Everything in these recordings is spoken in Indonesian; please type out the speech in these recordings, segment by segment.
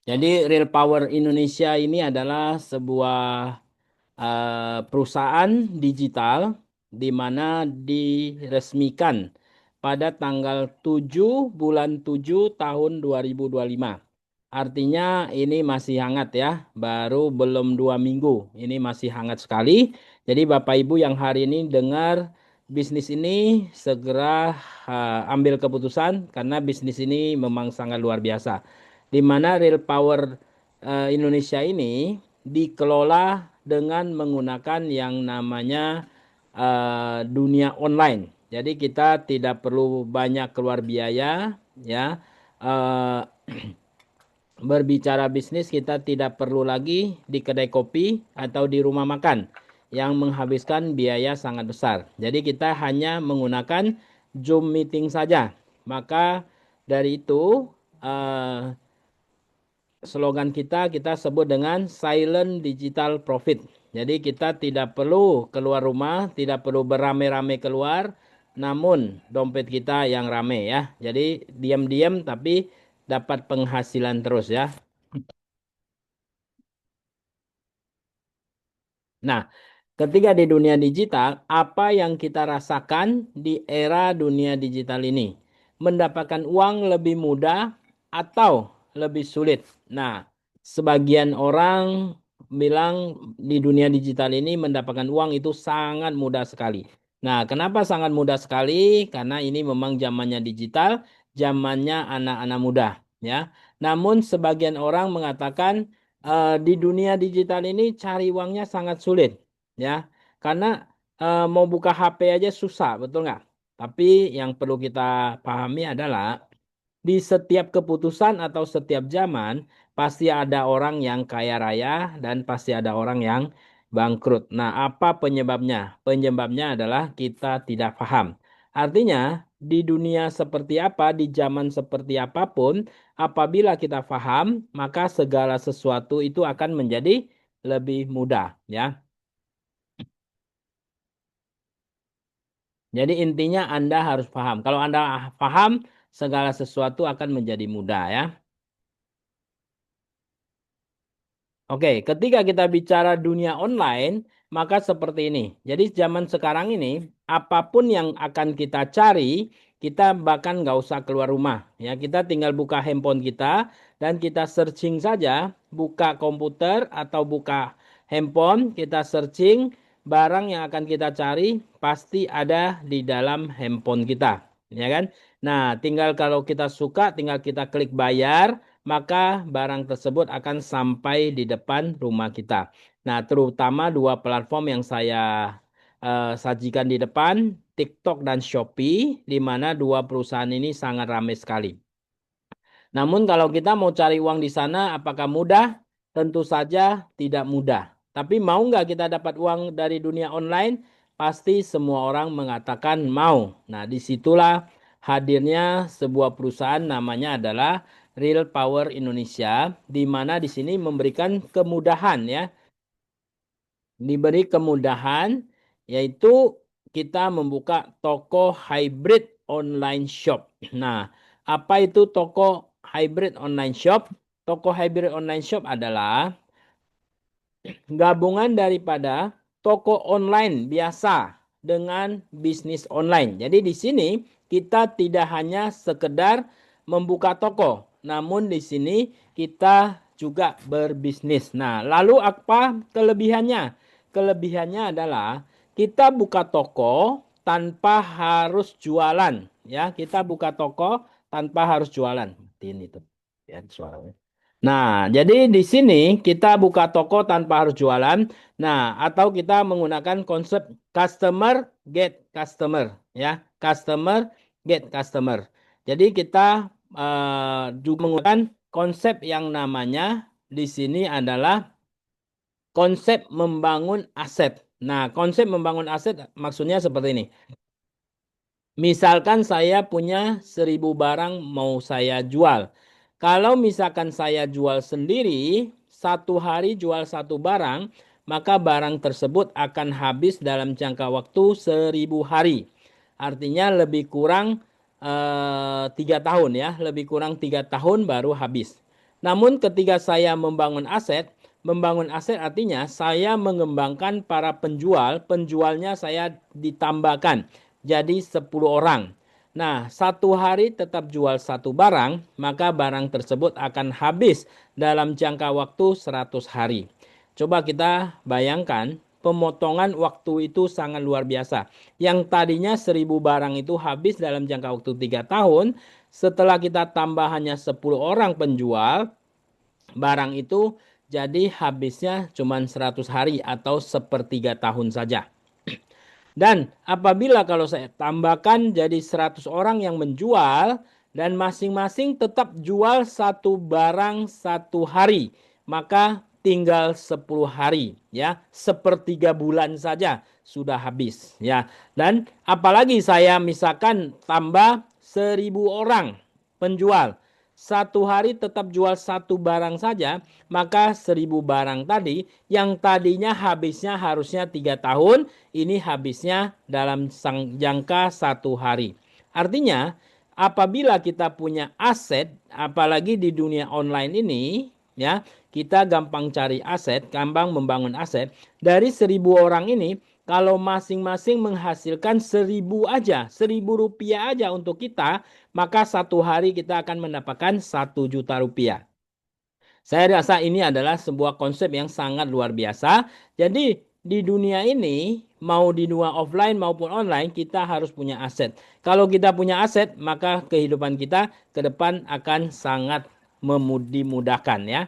Jadi Real Power Indonesia ini adalah sebuah perusahaan digital di mana diresmikan pada tanggal 7 bulan 7 tahun 2025. Artinya ini masih hangat ya, baru belum 2 minggu. Ini masih hangat sekali. Jadi Bapak Ibu yang hari ini dengar bisnis ini segera ambil keputusan karena bisnis ini memang sangat luar biasa. Di mana Real Power Indonesia ini dikelola dengan menggunakan yang namanya dunia online. Jadi kita tidak perlu banyak keluar biaya ya. Eh, Berbicara bisnis kita tidak perlu lagi di kedai kopi atau di rumah makan yang menghabiskan biaya sangat besar. Jadi kita hanya menggunakan Zoom meeting saja. Maka dari itu eh, slogan kita sebut dengan silent digital profit. Jadi kita tidak perlu keluar rumah, tidak perlu beramai-ramai keluar, namun dompet kita yang rame ya. Jadi diam-diam tapi dapat penghasilan terus ya. Nah, ketika di dunia digital, apa yang kita rasakan di era dunia digital ini? Mendapatkan uang lebih mudah atau lebih sulit? Nah, sebagian orang bilang di dunia digital ini mendapatkan uang itu sangat mudah sekali. Nah, kenapa sangat mudah sekali? Karena ini memang zamannya digital, zamannya anak-anak muda, ya. Namun sebagian orang mengatakan di dunia digital ini cari uangnya sangat sulit, ya, karena mau buka HP aja susah, betul nggak? Tapi yang perlu kita pahami adalah di setiap keputusan atau setiap zaman pasti ada orang yang kaya raya dan pasti ada orang yang bangkrut. Nah, apa penyebabnya? Penyebabnya adalah kita tidak paham. Artinya, di dunia seperti apa, di zaman seperti apapun, apabila kita paham, maka segala sesuatu itu akan menjadi lebih mudah, ya. Jadi intinya Anda harus paham. Kalau Anda paham, segala sesuatu akan menjadi mudah, ya. Oke, ketika kita bicara dunia online, maka seperti ini. Jadi zaman sekarang ini, apapun yang akan kita cari, kita bahkan nggak usah keluar rumah. Ya, kita tinggal buka handphone kita dan kita searching saja, buka komputer atau buka handphone, kita searching barang yang akan kita cari pasti ada di dalam handphone kita, ya kan? Nah, tinggal kalau kita suka, tinggal kita klik bayar maka barang tersebut akan sampai di depan rumah kita. Nah, terutama dua platform yang saya sajikan di depan, TikTok dan Shopee, di mana dua perusahaan ini sangat ramai sekali. Namun kalau kita mau cari uang di sana, apakah mudah? Tentu saja tidak mudah. Tapi mau nggak kita dapat uang dari dunia online? Pasti semua orang mengatakan mau. Nah, disitulah hadirnya sebuah perusahaan namanya adalah Real Power Indonesia, di mana di sini memberikan kemudahan ya, diberi kemudahan yaitu kita membuka toko hybrid online shop. Nah, apa itu toko hybrid online shop? Toko hybrid online shop adalah gabungan daripada toko online biasa dengan bisnis online. Jadi di sini kita tidak hanya sekedar membuka toko, namun di sini kita juga berbisnis. Nah, lalu apa kelebihannya? Kelebihannya adalah kita buka toko tanpa harus jualan, ya. Kita buka toko tanpa harus jualan. Matiin itu. Ya, suaranya. Nah, jadi di sini kita buka toko tanpa harus jualan. Nah, atau kita menggunakan konsep customer get customer, ya, customer get customer. Jadi kita juga menggunakan konsep yang namanya di sini adalah konsep membangun aset. Nah, konsep membangun aset maksudnya seperti ini. Misalkan saya punya 1.000 barang mau saya jual. Kalau misalkan saya jual sendiri, satu hari jual satu barang, maka barang tersebut akan habis dalam jangka waktu 1.000 hari. Artinya lebih kurang 3 tahun ya, lebih kurang 3 tahun baru habis. Namun ketika saya membangun aset artinya saya mengembangkan para penjual, penjualnya saya ditambahkan jadi 10 orang. Nah, satu hari tetap jual satu barang, maka barang tersebut akan habis dalam jangka waktu 100 hari. Coba kita bayangkan, pemotongan waktu itu sangat luar biasa. Yang tadinya 1.000 barang itu habis dalam jangka waktu 3 tahun, setelah kita tambah hanya 10 orang penjual, barang itu jadi habisnya cuma 100 hari atau sepertiga tahun saja. Dan apabila kalau saya tambahkan jadi 100 orang yang menjual dan masing-masing tetap jual satu barang satu hari, maka tinggal 10 hari ya, sepertiga bulan saja sudah habis ya. Dan apalagi saya misalkan tambah 1.000 orang penjual, satu hari tetap jual satu barang saja, maka 1.000 barang tadi yang tadinya habisnya harusnya 3 tahun, ini habisnya dalam jangka satu hari. Artinya, apabila kita punya aset, apalagi di dunia online ini, ya, kita gampang cari aset, gampang membangun aset. Dari 1.000 orang ini, kalau masing-masing menghasilkan 1.000 aja, 1.000 rupiah aja untuk kita, maka satu hari kita akan mendapatkan 1 juta rupiah. Saya rasa ini adalah sebuah konsep yang sangat luar biasa. Jadi di dunia ini, mau di dunia offline maupun online, kita harus punya aset. Kalau kita punya aset, maka kehidupan kita ke depan akan sangat dimudahkan ya.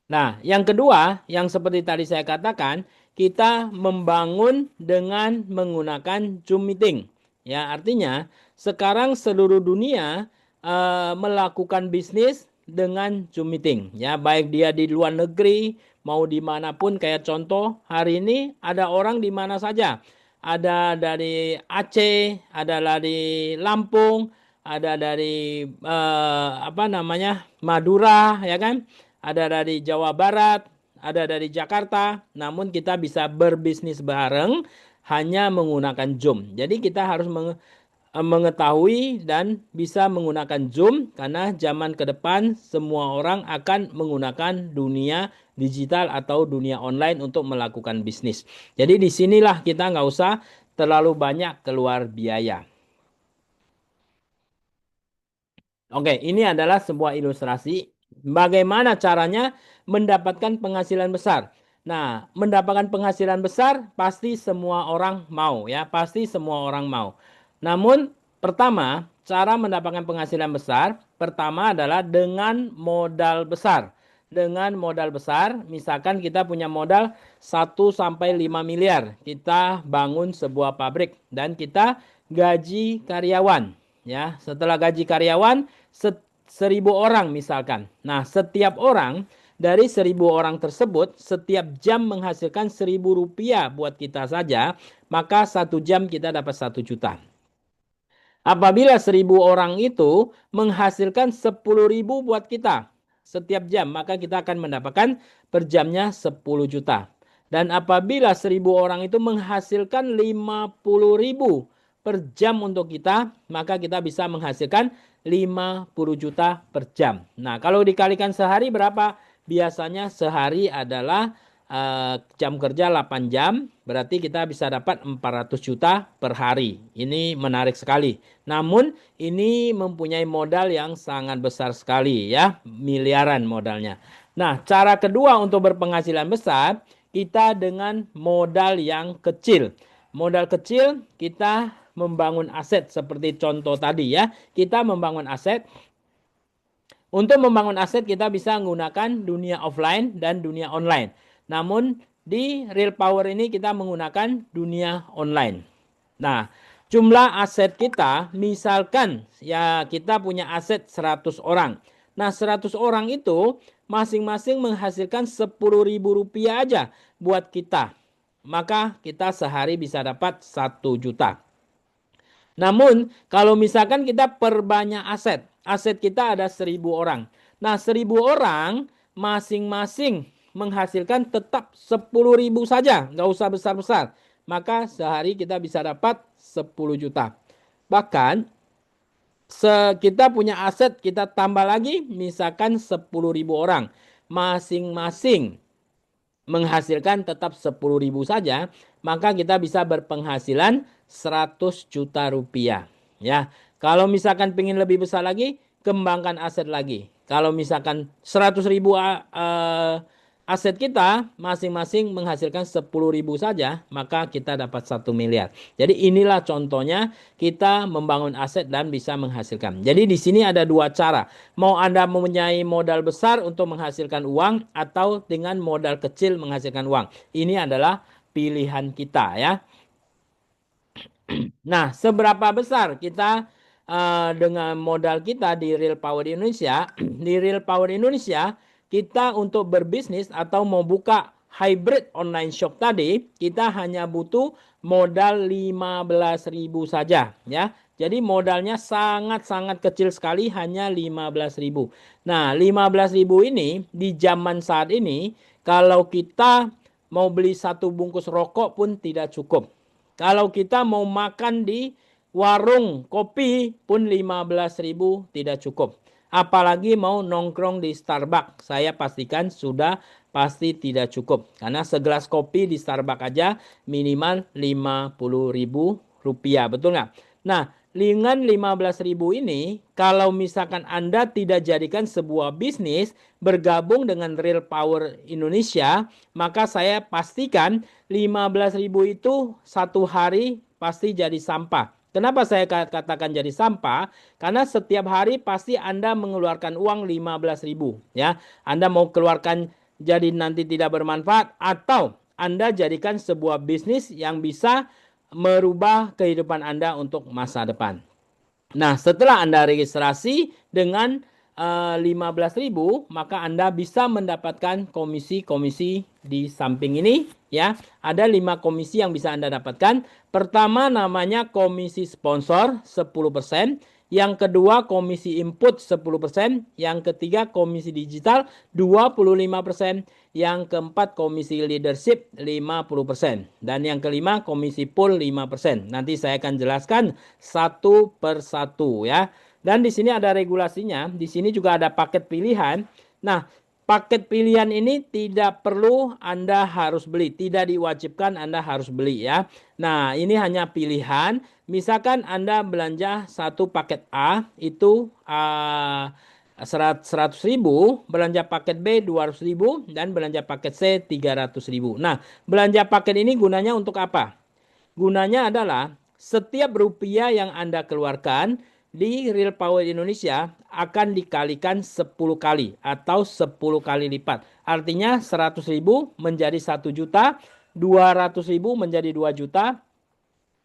Nah, yang kedua, yang seperti tadi saya katakan, kita membangun dengan menggunakan Zoom meeting. Ya, artinya sekarang seluruh dunia melakukan bisnis dengan Zoom meeting. Ya, baik dia di luar negeri, mau dimanapun. Kayak contoh, hari ini ada orang di mana saja. Ada dari Aceh, ada dari Lampung, ada dari Madura, ya kan? Ada dari Jawa Barat, ada dari Jakarta, namun kita bisa berbisnis bareng hanya menggunakan Zoom. Jadi kita harus mengetahui dan bisa menggunakan Zoom karena zaman ke depan semua orang akan menggunakan dunia digital atau dunia online untuk melakukan bisnis. Jadi disinilah kita nggak usah terlalu banyak keluar biaya. Oke, ini adalah sebuah ilustrasi bagaimana caranya mendapatkan penghasilan besar. Nah, mendapatkan penghasilan besar pasti semua orang mau ya, pasti semua orang mau. Namun, pertama, cara mendapatkan penghasilan besar pertama adalah dengan modal besar. Dengan modal besar, misalkan kita punya modal 1 sampai 5 miliar. Kita bangun sebuah pabrik dan kita gaji karyawan. Ya, setelah gaji karyawan 1.000 orang misalkan. Nah, setiap orang dari 1.000 orang tersebut setiap jam menghasilkan 1.000 rupiah buat kita saja, maka 1 jam kita dapat 1 juta. Apabila 1.000 orang itu menghasilkan 10.000 buat kita setiap jam, maka kita akan mendapatkan per jamnya 10 juta. Dan apabila 1.000 orang itu menghasilkan 50.000 per jam untuk kita, maka kita bisa menghasilkan 50 juta per jam. Nah, kalau dikalikan sehari berapa? Biasanya sehari adalah jam kerja 8 jam, berarti kita bisa dapat 400 juta per hari. Ini menarik sekali. Namun ini mempunyai modal yang sangat besar sekali ya, miliaran modalnya. Nah, cara kedua untuk berpenghasilan besar, kita dengan modal yang kecil. Modal kecil kita membangun aset seperti contoh tadi ya. Kita membangun aset. Untuk membangun aset kita bisa menggunakan dunia offline dan dunia online. Namun di Real Power ini kita menggunakan dunia online. Nah, jumlah aset kita misalkan ya kita punya aset 100 orang. Nah, 100 orang itu masing-masing menghasilkan 10.000 rupiah aja buat kita. Maka kita sehari bisa dapat 1 juta. Namun, kalau misalkan kita perbanyak aset, aset kita ada 1.000 orang. Nah, 1.000 orang masing-masing menghasilkan tetap 10.000 saja, nggak usah besar-besar. Maka sehari kita bisa dapat 10 juta. Bahkan kita punya aset, kita tambah lagi misalkan 10.000 orang. Masing-masing menghasilkan tetap 10.000 saja, maka kita bisa berpenghasilan 100 juta rupiah. Ya, kalau misalkan ingin lebih besar lagi, kembangkan aset lagi. Kalau misalkan 100.000 aset kita masing-masing menghasilkan 10.000 saja, maka kita dapat 1 miliar. Jadi inilah contohnya kita membangun aset dan bisa menghasilkan. Jadi di sini ada dua cara. Mau Anda mempunyai modal besar untuk menghasilkan uang atau dengan modal kecil menghasilkan uang. Ini adalah pilihan kita ya. Nah, seberapa besar kita dengan modal kita di Real Power Indonesia? Di Real Power Indonesia, kita untuk berbisnis atau mau buka hybrid online shop tadi, kita hanya butuh modal 15.000 saja ya. Jadi modalnya sangat-sangat kecil sekali, hanya 15.000. Nah, 15.000 ini di zaman saat ini, kalau kita mau beli satu bungkus rokok pun tidak cukup. Kalau kita mau makan di warung kopi pun 15.000 tidak cukup. Apalagi mau nongkrong di Starbucks, saya pastikan sudah pasti tidak cukup. Karena segelas kopi di Starbucks aja minimal 50.000 rupiah, betul nggak? Nah, dengan 15.000 ini, kalau misalkan Anda tidak jadikan sebuah bisnis bergabung dengan Real Power Indonesia, maka saya pastikan 15.000 itu satu hari pasti jadi sampah. Kenapa saya katakan jadi sampah? Karena setiap hari pasti Anda mengeluarkan uang 15.000 ya. Anda mau keluarkan jadi nanti tidak bermanfaat atau Anda jadikan sebuah bisnis yang bisa merubah kehidupan Anda untuk masa depan. Nah, setelah Anda registrasi dengan 15.000, maka Anda bisa mendapatkan komisi-komisi di samping ini ya. Ada 5 komisi yang bisa Anda dapatkan. Pertama namanya komisi sponsor 10%. Yang kedua komisi input 10%, yang ketiga komisi digital 25%, yang keempat komisi leadership 50%, dan yang kelima komisi pool 5%. Nanti saya akan jelaskan satu per satu ya. Dan di sini ada regulasinya, di sini juga ada paket pilihan. Nah, paket pilihan ini tidak perlu Anda harus beli, tidak diwajibkan Anda harus beli ya. Nah, ini hanya pilihan. Misalkan Anda belanja satu paket A itu 100.000, belanja paket B 200.000, dan belanja paket C 300.000. Nah, belanja paket ini gunanya untuk apa? Gunanya adalah setiap rupiah yang Anda keluarkan di Real Power Indonesia akan dikalikan 10 kali atau 10 kali lipat. Artinya 100.000 menjadi 1 juta, 200.000 menjadi 2 juta,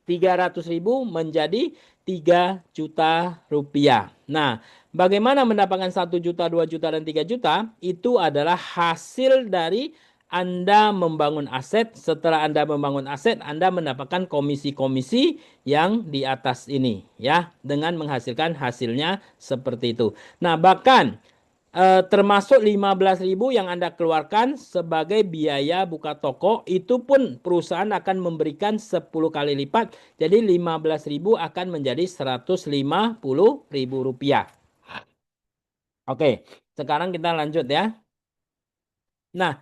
300.000 menjadi 3 juta rupiah. Nah, bagaimana mendapatkan 1 juta, 2 juta, dan 3 juta? Itu adalah hasil dari Anda membangun aset. Setelah Anda membangun aset, Anda mendapatkan komisi-komisi yang di atas ini ya, dengan menghasilkan hasilnya seperti itu. Nah, bahkan termasuk 15.000 yang Anda keluarkan sebagai biaya buka toko, itu pun perusahaan akan memberikan 10 kali lipat. Jadi 15.000 akan menjadi 150.000 rupiah. Oke, sekarang kita lanjut ya. Nah,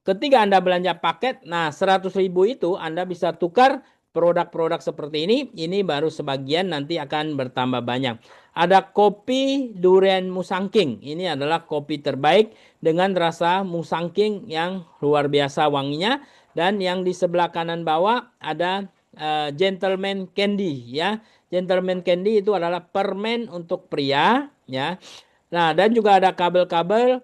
ketika Anda belanja paket, nah 100.000 itu Anda bisa tukar produk-produk seperti ini. Ini baru sebagian, nanti akan bertambah banyak. Ada kopi durian musangking. Ini adalah kopi terbaik dengan rasa musangking yang luar biasa wanginya. Dan yang di sebelah kanan bawah ada gentleman candy ya. Gentleman candy itu adalah permen untuk pria ya. Nah, dan juga ada kabel-kabel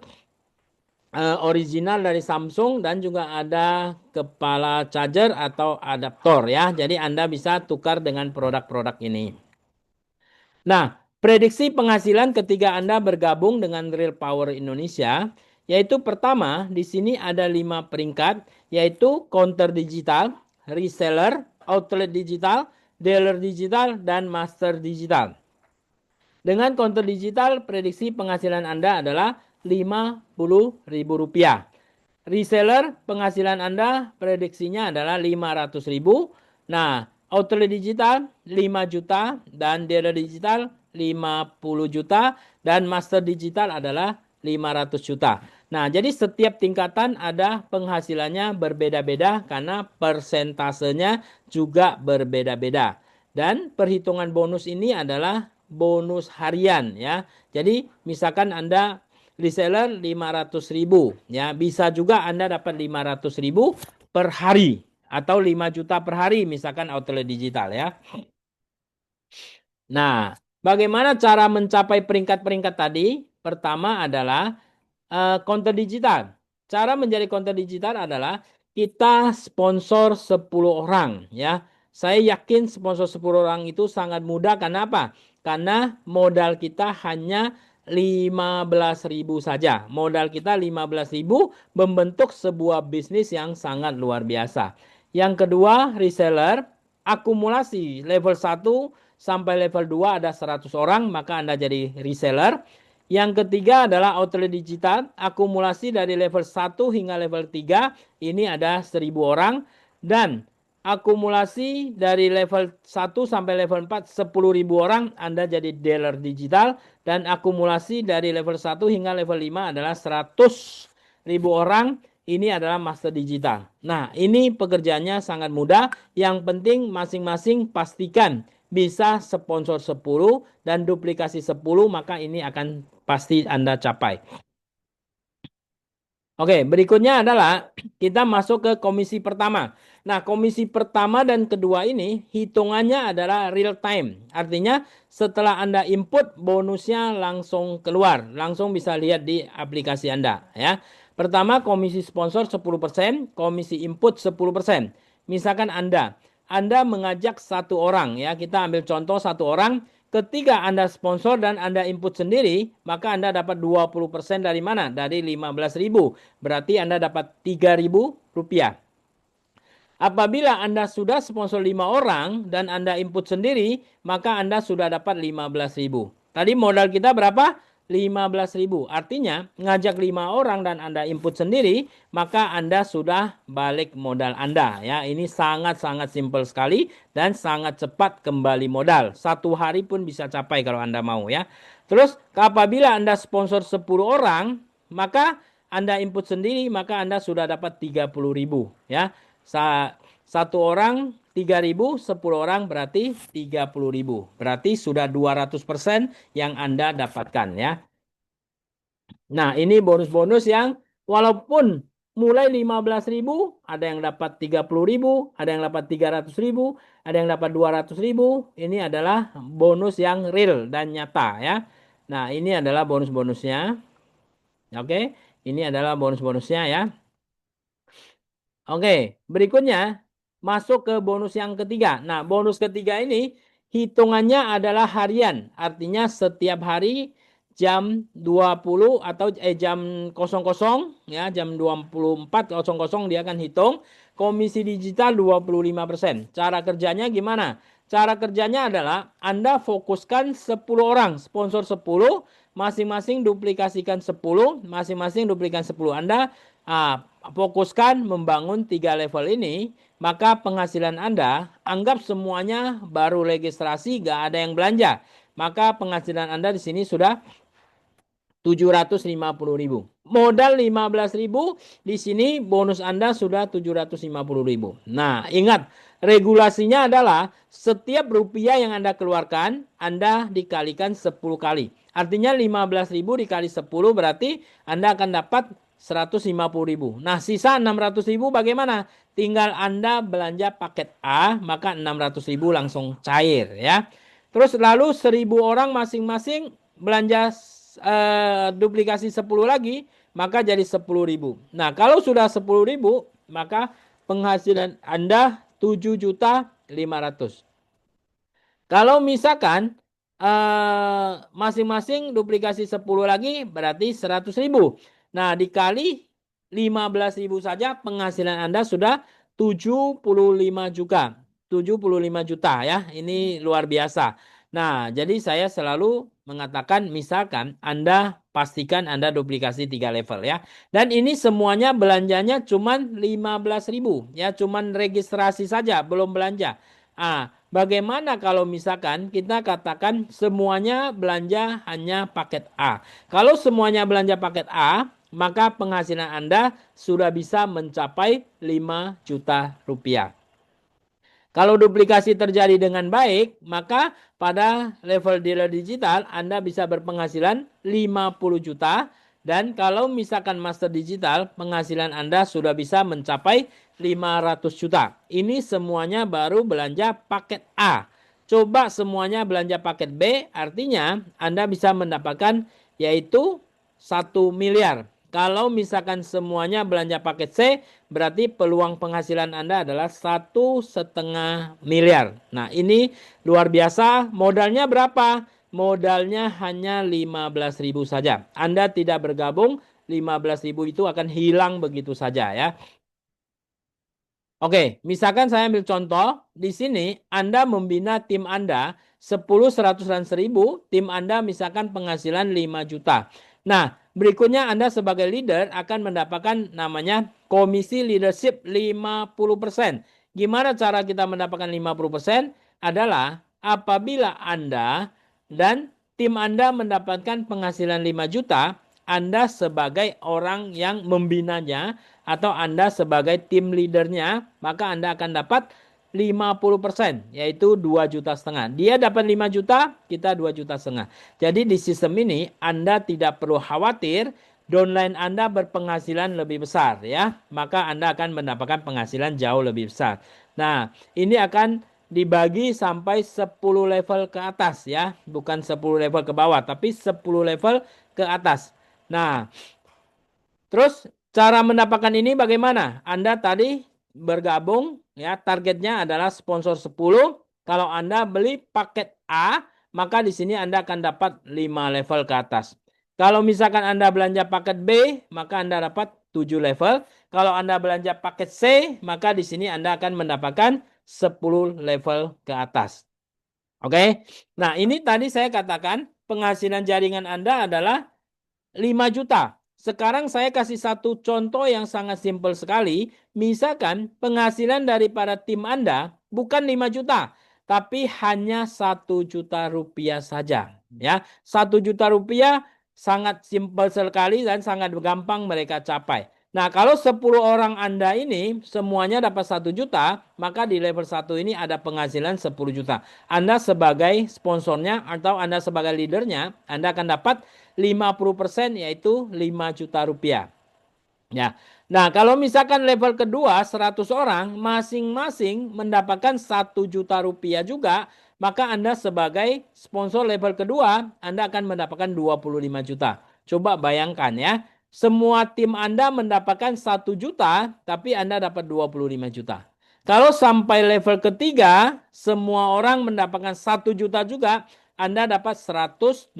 original dari Samsung, dan juga ada kepala charger atau adaptor ya. Jadi Anda bisa tukar dengan produk-produk ini. Nah, prediksi penghasilan ketika Anda bergabung dengan Real Power Indonesia, yaitu pertama di sini ada 5 peringkat, yaitu counter digital, reseller, outlet digital, dealer digital, dan master digital. Dengan counter digital, prediksi penghasilan Anda adalah Rp50.000. Reseller, penghasilan Anda prediksinya adalah 500.000. Nah, outlet digital 5 juta dan dealer digital 50 juta dan master digital adalah 500 juta. Nah, jadi setiap tingkatan ada penghasilannya berbeda-beda karena persentasenya juga berbeda-beda. Dan perhitungan bonus ini adalah bonus harian ya. Jadi misalkan Anda reseller 500.000 ya, bisa juga Anda dapat 500.000 per hari atau 5 juta per hari misalkan outlet digital ya. Nah, bagaimana cara mencapai peringkat-peringkat tadi? Pertama adalah konten digital. Cara menjadi konten digital adalah kita sponsor 10 orang ya. Saya yakin sponsor 10 orang itu sangat mudah. Karena apa? Karena modal kita hanya 15.000 saja. Modal kita 15.000 membentuk sebuah bisnis yang sangat luar biasa. Yang kedua, reseller akumulasi level 1 sampai level 2 ada 100 orang, maka Anda jadi reseller. Yang ketiga adalah outlet digital, akumulasi dari level 1 hingga level 3, ini ada 1.000 orang. Dan akumulasi dari level 1 sampai level 4, 10.000 orang, Anda jadi dealer digital. Dan akumulasi dari level 1 hingga level 5 adalah 100.000 orang, ini adalah master digital. Nah, ini pekerjaannya sangat mudah. Yang penting masing-masing pastikan bisa sponsor 10 dan duplikasi 10, maka ini akan pasti Anda capai. Oke, berikutnya adalah kita masuk ke komisi pertama. Nah, komisi pertama dan kedua ini hitungannya adalah real time. Artinya setelah Anda input, bonusnya langsung keluar. Langsung bisa lihat di aplikasi Anda ya. Pertama, komisi sponsor 10%, komisi input 10%. Misalkan Anda mengajak satu orang ya, kita ambil contoh satu orang. Ketika Anda sponsor dan Anda input sendiri, maka Anda dapat 20% dari mana? Dari 15.000. Berarti Anda dapat 3.000 rupiah. Apabila Anda sudah sponsor 5 orang dan Anda input sendiri, maka Anda sudah dapat 15.000. Tadi modal kita berapa? 15.000. Artinya ngajak 5 orang dan Anda input sendiri, maka Anda sudah balik modal Anda ya. Ini sangat-sangat simpel sekali dan sangat cepat kembali modal. 1 hari pun bisa capai kalau Anda mau ya. Terus apabila Anda sponsor 10 orang, maka Anda input sendiri, maka Anda sudah dapat 30.000 ya. Satu orang 3.000, 10 orang berarti 30.000. Berarti sudah 200% yang Anda dapatkan ya. Nah, ini bonus-bonus yang walaupun mulai 15.000, ada yang dapat 30.000, ada yang dapat 300.000, ada yang dapat 200.000. Ini adalah bonus yang real dan nyata ya. Nah, ini adalah bonus-bonusnya. Oke, ini adalah bonus-bonusnya ya. Oke, berikutnya masuk ke bonus yang ketiga. Nah, bonus ketiga ini hitungannya adalah harian. Artinya setiap hari jam 20 atau jam 00 ya, jam 24.00 dia akan hitung. Komisi digital 25%. Cara kerjanya gimana? Cara kerjanya adalah Anda fokuskan 10 orang, sponsor 10, masing-masing duplikasikan 10, masing-masing duplikasikan 10. Anda fokuskan membangun 3 level ini, maka penghasilan Anda anggap semuanya baru registrasi, gak ada yang belanja. Maka penghasilan Anda di sini sudah 750.000. Modal 15.000, di sini bonus Anda sudah 750.000. Nah, ingat, regulasinya adalah setiap rupiah yang Anda keluarkan, Anda dikalikan 10 kali. Artinya 15.000 dikali 10 berarti Anda akan dapat 150.000. Nah, sisa 600.000 bagaimana? Tinggal Anda belanja paket A, maka 600.000 langsung cair ya. Terus lalu 1.000 orang masing-masing belanja duplikasi 10 lagi, maka jadi 10.000. Nah, kalau sudah 10.000, maka penghasilan Anda 7.500.000. Kalau misalkan masing-masing duplikasi 10 lagi berarti 100.000. Nah, dikali 15.000 saja penghasilan Anda sudah 75 juta. 75 juta ya. Ini luar biasa. Nah, jadi saya selalu mengatakan misalkan Anda pastikan Anda duplikasi 3 level ya. Dan ini semuanya belanjanya cuman 15.000 ya, cuman registrasi saja, belum belanja. Bagaimana kalau misalkan kita katakan semuanya belanja hanya paket A? Kalau semuanya belanja paket A, maka penghasilan Anda sudah bisa mencapai 5 juta rupiah. Kalau duplikasi terjadi dengan baik, maka pada level dealer digital Anda bisa berpenghasilan 50 juta. Dan kalau misalkan master digital, penghasilan Anda sudah bisa mencapai 500 juta. Ini semuanya baru belanja paket A. Coba semuanya belanja paket B, artinya Anda bisa mendapatkan yaitu 1 miliar. Kalau misalkan semuanya belanja paket C, berarti peluang penghasilan Anda adalah 1,5 miliar. Nah, ini luar biasa. Modalnya berapa? Modalnya hanya 15.000 saja. Anda tidak bergabung, 15.000 itu akan hilang begitu saja ya. Oke, misalkan saya ambil contoh, di sini Anda membina tim Anda 10, 100, dan 1.000, tim Anda misalkan penghasilan 5 juta. Nah, berikutnya Anda sebagai leader akan mendapatkan namanya komisi leadership 50%. Gimana cara kita mendapatkan 50%? Adalah apabila Anda dan tim Anda mendapatkan penghasilan 5 juta, Anda sebagai orang yang membinanya atau Anda sebagai tim leadernya, maka Anda akan dapat 50%, yaitu 2,5 juta. Dia dapat 5 juta, kita 2,5 juta. Jadi di sistem ini Anda tidak perlu khawatir downline Anda berpenghasilan lebih besar ya. Maka Anda akan mendapatkan penghasilan jauh lebih besar. Nah, ini akan dibagi sampai 10 level ke atas ya. Bukan 10 level ke bawah, tapi 10 level ke atas. Nah, terus cara mendapatkan ini bagaimana? Anda tadi bergabung ya, targetnya adalah sponsor 10. Kalau Anda beli paket A, maka di sini Anda akan dapat 5 level ke atas. Kalau misalkan Anda belanja paket B, maka Anda dapat 7 level. Kalau Anda belanja paket C, maka di sini Anda akan mendapatkan 10 level ke atas. Oke. Nah, ini tadi saya katakan penghasilan jaringan Anda adalah 5 juta. Sekarang saya kasih satu contoh yang sangat simpel sekali. Misalkan penghasilan daripada tim Anda bukan 5 juta, tapi hanya 1 juta rupiah saja. Ya, 1 juta rupiah sangat simpel sekali dan sangat gampang mereka capai. Nah, kalau 10 orang Anda ini semuanya dapat 1 juta, maka di level 1 ini ada penghasilan 10 juta. Anda sebagai sponsornya atau Anda sebagai leadernya, Anda akan dapat 50%, yaitu 5 juta rupiah. Ya. Nah, kalau misalkan level kedua 100 orang masing-masing mendapatkan 1 juta rupiah juga, maka Anda sebagai sponsor level kedua, Anda akan mendapatkan 25 juta. Coba bayangkan ya. Semua tim Anda mendapatkan 1 juta, tapi Anda dapat 25 juta. Kalau sampai level ketiga, semua orang mendapatkan 1 juta juga, Anda dapat 125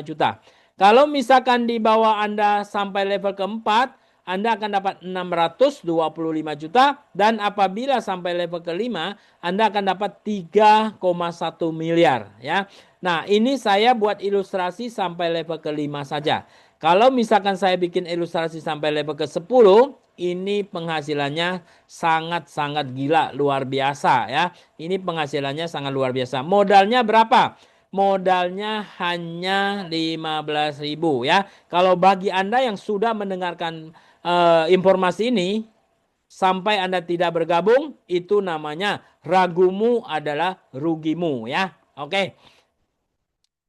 juta. Kalau misalkan di bawah Anda sampai level keempat, Anda akan dapat 625 juta. Dan apabila sampai level kelima, Anda akan dapat 3,1 miliar. Ya. Nah, ini saya buat ilustrasi sampai level kelima saja. Kalau misalkan saya bikin ilustrasi sampai level ke-10, ini penghasilannya sangat-sangat gila, luar biasa ya. Ini penghasilannya sangat luar biasa. Modalnya berapa? Modalnya hanya 15.000 ya. Kalau bagi Anda yang sudah mendengarkan informasi ini sampai Anda tidak bergabung, itu namanya ragumu adalah rugimu ya. Oke.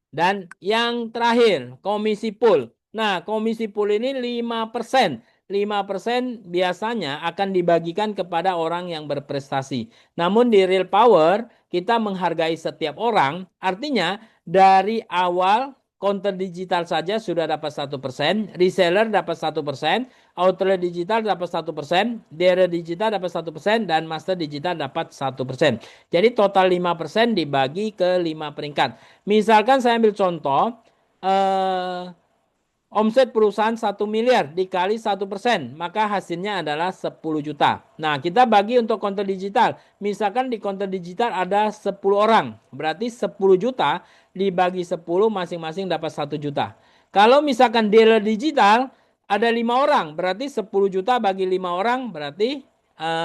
Dan yang terakhir, komisi pool. Nah, komisi pool ini 5%. 5% biasanya akan dibagikan kepada orang yang berprestasi. Namun di Real Power, kita menghargai setiap orang. Artinya, dari awal counter digital saja sudah dapat 1%, reseller dapat 1%, outlet digital dapat 1%, dealer digital dapat 1%, dan master digital dapat 1%. Jadi total 5% dibagi ke 5 peringkat. Misalkan saya ambil contoh, omset perusahaan 1 miliar dikali 1%, maka hasilnya adalah 10 juta. Nah, kita bagi untuk konten digital. Misalkan di konten digital ada 10 orang, berarti 10 juta dibagi 10, masing-masing dapat 1 juta. Kalau misalkan dealer digital ada 5 orang, berarti 10 juta bagi 5 orang, berarti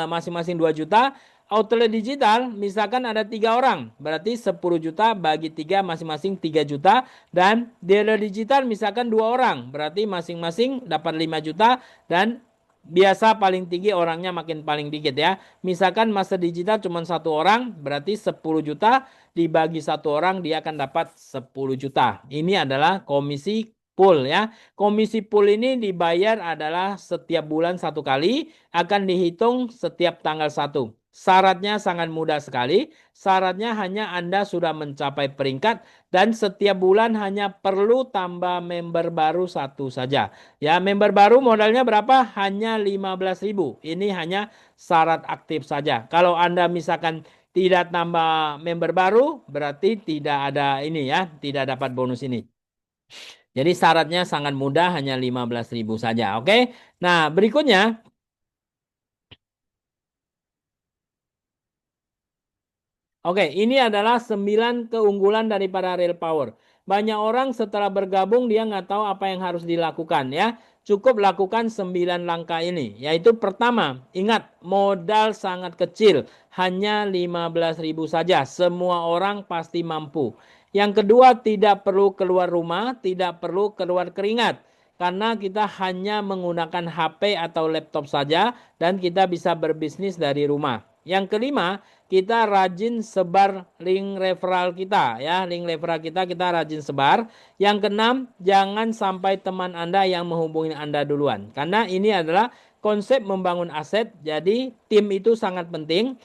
masing-masing 2 juta. outlet digital misalkan ada 3 orang, berarti 10 juta bagi 3 masing-masing 3 juta. Dan dealer digital misalkan 2 orang, berarti masing-masing dapat 5 juta. Dan biasa paling tinggi orangnya makin paling dikit ya. Misalkan master digital cuma 1 orang, berarti 10 juta dibagi 1 orang dia akan dapat 10 juta. Ini adalah komisi pool ya. Komisi pool ini dibayar adalah setiap bulan 1 kali, akan dihitung setiap tanggal 1. Syaratnya sangat mudah sekali. Syaratnya hanya Anda sudah mencapai peringkat dan setiap bulan hanya perlu tambah member baru 1 saja. Ya, member baru modalnya berapa? Hanya 15.000. Ini hanya syarat aktif saja. Kalau Anda misalkan tidak tambah member baru, berarti tidak ada ini ya, tidak dapat bonus ini. Jadi syaratnya sangat mudah, hanya 15.000 saja. Oke. Nah, berikutnya. Oke, ini adalah 9 keunggulan daripada Real Power. Banyak orang setelah bergabung dia nggak tahu apa yang harus dilakukan ya. Cukup lakukan 9 langkah ini. Yaitu pertama, ingat modal sangat kecil. Hanya 15.000 saja. Semua orang pasti mampu. Yang kedua, tidak perlu keluar rumah, tidak perlu keluar keringat. Karena kita hanya menggunakan HP atau laptop saja dan kita bisa berbisnis dari rumah. Yang kelima, kita rajin sebar link referral kita ya. Link referral kita rajin sebar. Yang keenam, jangan sampai teman Anda yang menghubungi Anda duluan. Karena ini adalah konsep membangun aset. Jadi tim itu sangat penting.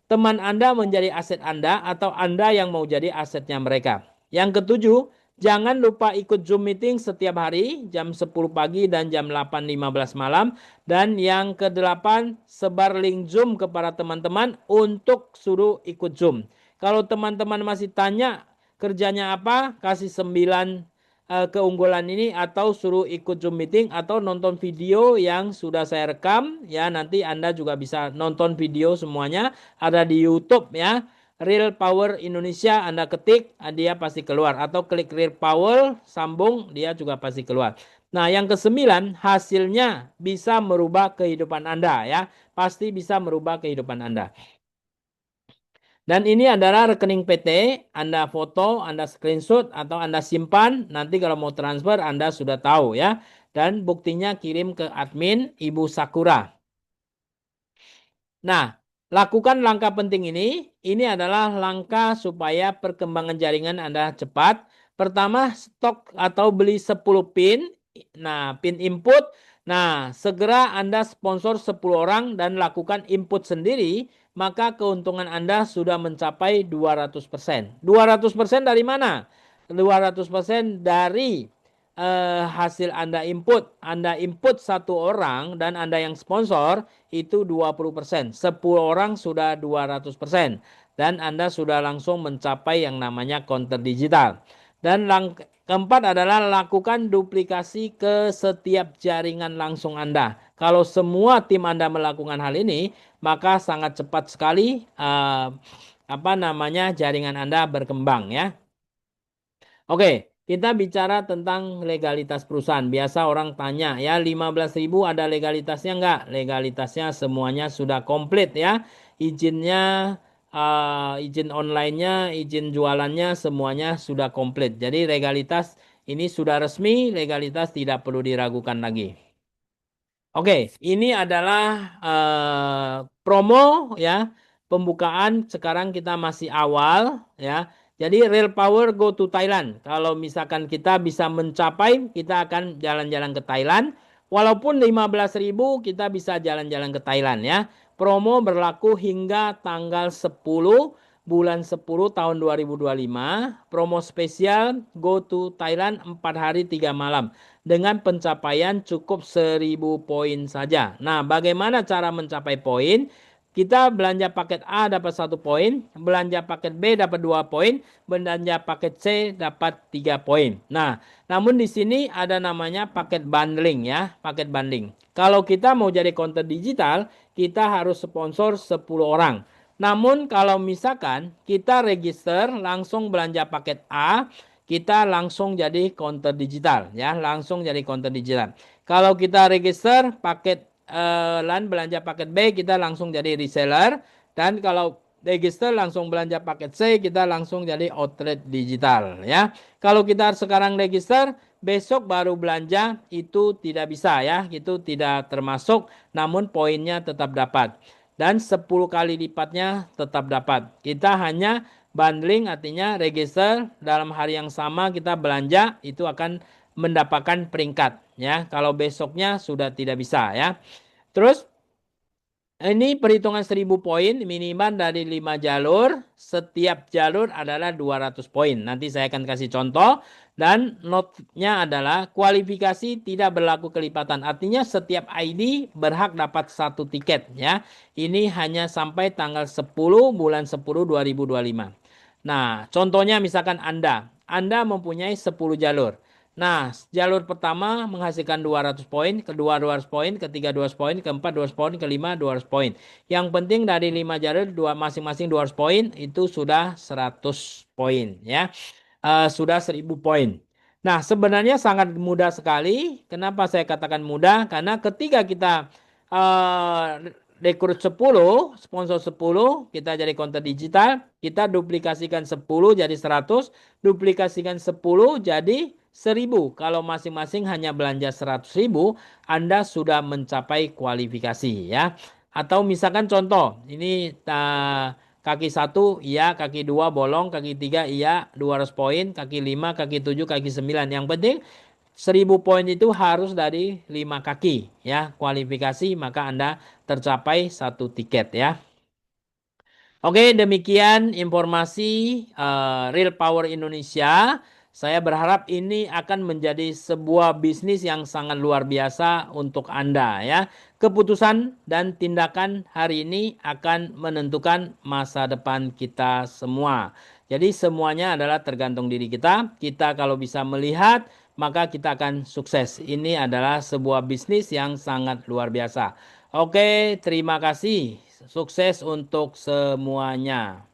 Teman Anda menjadi aset Anda atau Anda yang mau jadi asetnya mereka. Yang ketujuh, jangan lupa ikut Zoom meeting setiap hari jam 10 pagi dan jam 8.15 malam. Dan yang kedelapan, sebar link Zoom kepada teman-teman untuk suruh ikut Zoom. Kalau teman-teman masih tanya kerjanya apa, kasih 9 keunggulan ini atau suruh ikut Zoom meeting atau nonton video yang sudah saya rekam ya. Nanti Anda juga bisa nonton video semuanya ada di YouTube ya. Real Power Indonesia Anda ketik, dia pasti keluar atau klik Real Power sambung dia juga pasti keluar. Nah, yang ke-9 hasilnya bisa merubah kehidupan Anda ya. Pasti bisa merubah kehidupan Anda. Dan ini adalah rekening PT, Anda foto, Anda screenshot, atau Anda simpan. Nanti kalau mau transfer, Anda sudah tahu ya. Dan buktinya kirim ke admin Ibu Sakura. Nah, lakukan langkah penting ini. Ini adalah langkah supaya perkembangan jaringan Anda cepat. Pertama, stok atau beli 10 pin. Nah, pin input. Nah, segera Anda sponsor 10 orang dan lakukan input sendiri, maka keuntungan Anda sudah mencapai 200%. 200% dari mana? 200% dari hasil Anda input. Anda input 1 orang dan Anda yang sponsor itu 20%. 10 orang sudah 200%. Dan Anda sudah langsung mencapai yang namanya counter digital. Dan keempat adalah lakukan duplikasi ke setiap jaringan langsung Anda. Kalau semua tim Anda melakukan hal ini, maka sangat cepat sekali jaringan Anda berkembang ya. Oke, kita bicara tentang legalitas perusahaan. Biasa orang tanya ya 15.000 ada legalitasnya enggak? Legalitasnya semuanya sudah komplit ya. Izinnya, izin online-nya, izin jualannya semuanya sudah komplit. Jadi legalitas ini sudah resmi, legalitas tidak perlu diragukan lagi. Oke, ini adalah promo ya. Pembukaan sekarang kita masih awal ya. Jadi Real Power go to Thailand. Kalau misalkan kita bisa mencapai, kita akan jalan-jalan ke Thailand. Walaupun 15.000 kita bisa jalan-jalan ke Thailand ya. Promo berlaku hingga tanggal 10 bulan 10 tahun 2025. Promo spesial go to Thailand 4 hari 3 malam. Dengan pencapaian cukup 1.000 poin saja. Nah, bagaimana cara mencapai poin? Kita belanja paket A dapat 1 poin, belanja paket B dapat 2 poin, belanja paket C dapat 3 poin. Nah, namun di sini ada namanya paket bundling ya, paket bundling. Kalau kita mau jadi konten digital, kita harus sponsor 10 orang. Namun kalau misalkan kita register langsung belanja paket A, kita langsung jadi konten digital ya, langsung jadi konten digital. Kalau kita register paket LAN belanja paket B, kita langsung jadi reseller. Dan kalau register langsung belanja paket C, kita langsung jadi outlet digital ya. Kalau kita sekarang register, besok baru belanja itu tidak bisa ya. Itu tidak termasuk, namun poinnya tetap dapat. Dan 10 kali lipatnya tetap dapat. Kita hanya bundling, artinya register dalam hari yang sama kita belanja itu akan mendapatkan peringkat ya. Kalau besoknya sudah tidak bisa ya. Terus ini perhitungan 1000 poin minimal dari 5 jalur. Setiap jalur adalah 200 poin. Nanti saya akan kasih contoh. Dan note-nya adalah kualifikasi tidak berlaku kelipatan. Artinya setiap ID berhak dapat satu tiket ya. Ini hanya sampai tanggal 10 bulan 10 2025. Nah, contohnya misalkan Anda. Anda mempunyai 10 jalur. Nah, jalur pertama menghasilkan 200 poin, kedua 200 poin, ketiga 200 poin, keempat 200 poin, kelima 200 poin. Yang penting dari 5 jalur masing-masing 200 poin itu sudah 100 poin ya. Sudah 1000 poin. Nah, sebenarnya sangat mudah sekali. Kenapa saya katakan mudah? Karena ketika kita rekrut 10, sponsor 10, kita jadi konten digital, kita duplikasikan 10 jadi 100, duplikasikan 10 jadi 1000. Kalau masing-masing hanya belanja 100.000, Anda sudah mencapai kualifikasi ya. Atau misalkan contoh, ini kaki 1 iya, kaki 2 bolong, kaki 3 iya, 200 poin, kaki 5, kaki 7, kaki 9. Yang penting 1000 poin itu harus dari 5 kaki ya, kualifikasi, maka Anda tercapai satu tiket ya. Oke, demikian informasi Real Power Indonesia. Saya berharap ini akan menjadi sebuah bisnis yang sangat luar biasa untuk Anda ya. Keputusan dan tindakan hari ini akan menentukan masa depan kita semua. Jadi semuanya adalah tergantung diri kita. Kita kalau bisa melihat, maka kita akan sukses. Ini adalah sebuah bisnis yang sangat luar biasa. Oke, terima kasih. Sukses untuk semuanya.